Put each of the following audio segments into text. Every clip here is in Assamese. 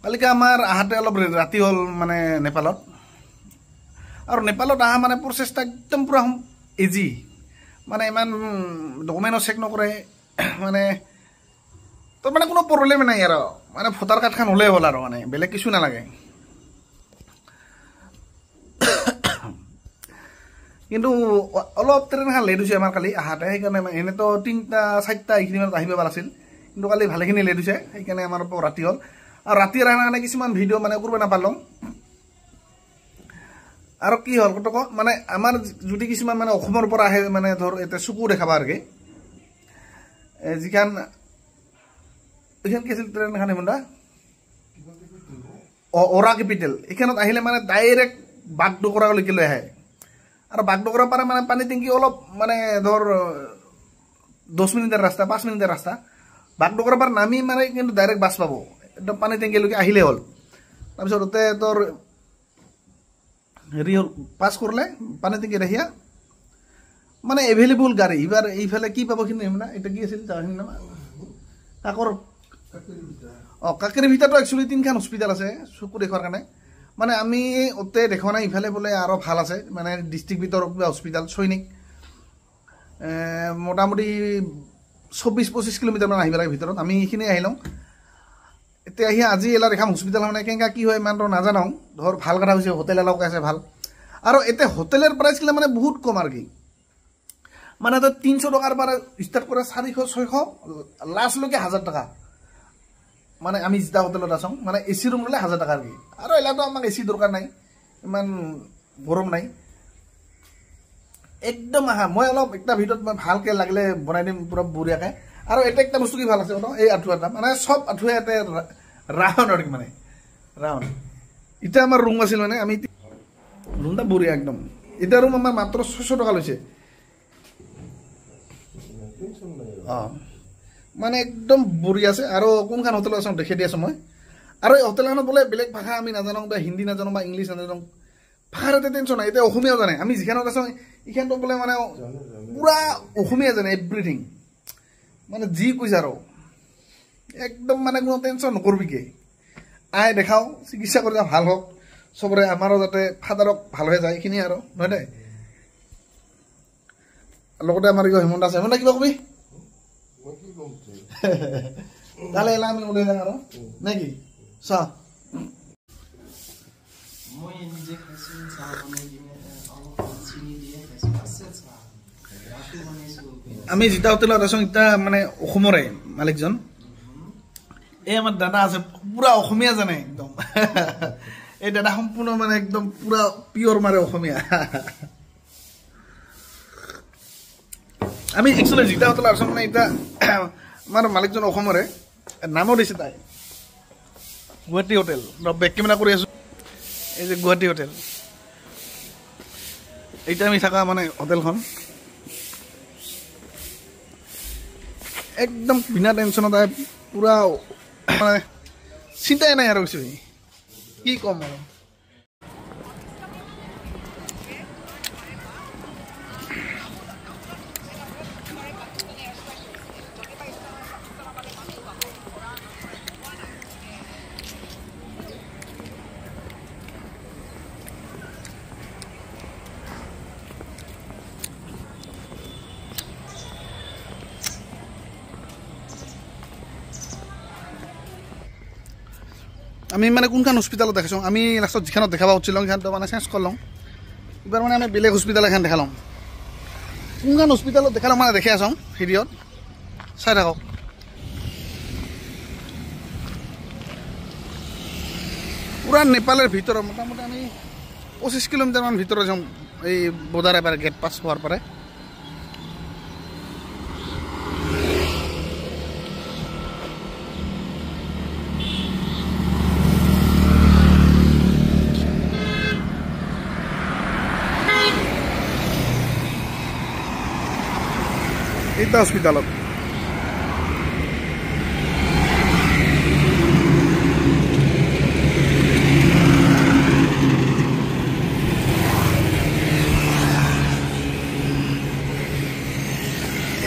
কালিকে আমাৰ আহাতে অলপ ৰাতি হ'ল মানে নেপালত আৰু নেপালত আহা মানে প্ৰচেছটা একদম পুৰা ইজি মানে ইমান ডকুমেণ্ট চেক নকৰে মানে তোৰ মানে কোনো প্ৰব্লেম নাই আৰু মানে ভোটাৰ কাৰ্ডখন হ'লেই হ'ল আৰু মানে বেলেগ কিছু নালাগে কিন্তু অলপ ট্ৰেইনখন লেট হৈছে আমাৰ কালি আহাতে সেইকাৰণে এনেতো 3টা 4টা এইখিনি মানত আহিব পৰা আছিল কিন্তু কালি ভালেখিনি লেট হৈছে সেইকাৰণে আমাৰ ৰাতি হ'ল আৰু ৰাতি অহাৰ কাৰণে কিছুমান ভিডিঅ' মানে কৰিব নাপালোঁ আৰু কি হ'ল কত মানে আমাৰ যদি কিছুমান মানে অসমৰ পৰা আহে মানে ধৰ এতে চকু দেখাবা আৰু কি যিখান এইখান কি আছিল ট্ৰেইনখন হেমন্দা ওৰা কেপিটেল এইখানত আহিলে মানে ডাইৰেক্ট বাগডোগৰালৈকে লৈ আহে আৰু বাগডোগৰাৰ পৰা মানে পানী টেংকি অলপ মানে ধৰ 10 মিনিটৰ ৰাস্তা 5 মিনিটৰ ৰাস্তা বাগডোগৰাৰ পৰা নামি মানে কিন্তু ডাইৰেক্ট বাছ পাব একদম পানী টেংকিলৈকে আহিলে হ'ল তাৰপিছত তাতে তোৰ হেৰি পাছ কৰিলে পানী টেংকি আহিয়া মানে এভেইলেবল গাড়ী এইবাৰ এইফালে কি পাবখিনি না এটা কি আছিল জাগাখিনিৰ নাম কাকৰ কাকেৰি ভিতৰতো একচুৱেলি 3খন হস্পিটেল আছে চকু দেখুৱাৰ কাৰণে মানে আমি ওতে দেখা নাই ইফালে বোলে আৰু ভাল আছে মানে ডিষ্ট্ৰিক্ট ভিতৰত কিবা হস্পিটেল সৈনিক মোটামুটি 24-25 কিলোমিটাৰ মান আহিব লাগে ভিতৰত আমি এইখিনি আহিলোঁ এতিয়া আহি আজি এলা দেখাম হস্পিটেল মানে কেনেকা কি হয় ইমান নাজানো ধৰ ভাল কথা হৈছে হোটেল এলাও আছে ভাল আৰু এতিয়া হোটেলৰ প্ৰাইচ কিলা মানে বহুত কম আৰু কি মানে তো 300 টকাৰ পৰা ষ্টাৰ্ট কৰে 400-600 লাষ্টলৈকে 1000 টকা মানে আমি যেটা হোটেলত আছোঁ মানে এচি ৰুম ল'লে 1000 টকাৰ কি আৰু এলাতো আমাক এচি দৰকাৰ নাই ইমান গৰম নাই একদম আহা মই অলপ একটা ভিডিঅ'ত মই ভালকে লাগিলে বনাই দিম পুৰা বঢ়িয়াকে আৰু এটা একটা বস্তু কি ভাল আছে এই আঠুৱাটা মানে সব আঠুৱা এতে ৰাউণ্ড আৰু মানে ৰাউণ্ড এটা আমাৰ ৰুম আছিল মানে আমি ৰুমটা বঢ়িয়া একদম এটা ৰুম আমাৰ মাত্ৰ 600 টকা লৈছে মানে একদম বঢ়িয়া আছে আৰু কোনখন হোটেল আছে দেখি দি আছোঁ মই আৰু এই হোটেলখনত বোলে বেলেগ ভাষা আমি নাজানো বা হিন্দী নাজানো বা ইংলিছ নাজানো ভাষাৰ এটা টেনশ্যন নাই এতিয়া অসমীয়াও জানে আমি যিখানত আছোঁ এইখানটো বোলে মানে পুৰা অসমীয়া জানে এভৰিথিং মানে যি কৈছে আৰু একদম মানে কোনো টেনশ্যন নকৰবিকে আই দেখাওঁ চিকিৎসা কৰি ভাল হওক চবৰে আমাৰো যাতে ফাদাৰক ভাল হৈ যায় এইখিনি আৰু নহয় দে লগতে আমাৰ হেমন্ত আছে হেমন্ত কিবা কবি তাহলে এলা আমি ওলাই যাম আৰু নে কি চা মই নিজে খাইছোঁ চাহ বনাই কিনে অলপ চিনি দিয়ে খাইছোঁ আছে চাহ আমি যেটা হোটেলত আছোঁ এটা মানে অসমৰে মালিকজন এই আমাৰ দাদা আছে পুৰা অসমীয়া জানে একদম এই দাদা সম্পূৰ্ণ মানে একদম পুৰা পিয়ৰ মাৰে অসমীয়া আমি একচুৱেলি যেটা হোটেলত আছোঁ মানে এটা আমাৰ মালিকজন অসমৰে নামো দিছে তাই গুৱাহাটী হোটেল বেক কেমেৰা কৰি আছোঁ এই যে গুৱাহাটী হোটেল এইটা আমি থকা মানে হোটেলখন একদম বিনা টেনশ্যনত পুৰা মানে চিন্তাই নাই আৰু কিছু কি ক'ম আৰু আমি মানে কোনখন হস্পিটেলত দেখাইছোঁ আমি লাষ্টত যিখানত দেখাব উঠিলোঁ সেইখানটো মানে চেঞ্জ কৰিলোঁ এইবাৰ মানে আমি বেলেগ হস্পিটেল এখন দেখালোঁ কোনখন হস্পিটেলত দেখালোঁ মানে দেখি আছোঁ ভিডিঅ'ত চাই থাকক পুৰা নেপালৰ ভিতৰত মোটামুটি আমি 25 কিলোমিটাৰমান ভিতৰত যাওঁ এই বৰ্ডাৰ এবাৰ গেট পাছ হোৱাৰ পৰা এটা হস্পিটালত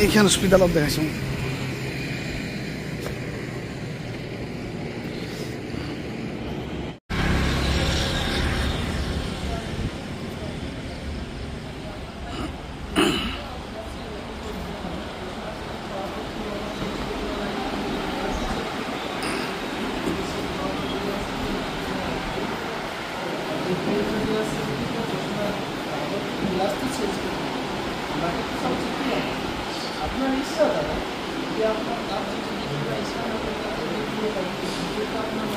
এইখান হস্পিটালত দেখাইছোঁ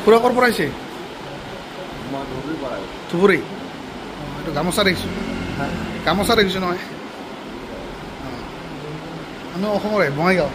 খুৰা ক'ৰ পৰা আহিছে ধুবুৰী এইটো গামোচা দেখিছোঁ গামোচা দেখিছোঁ নহয় আমি অসমৰে বঙাইগাঁও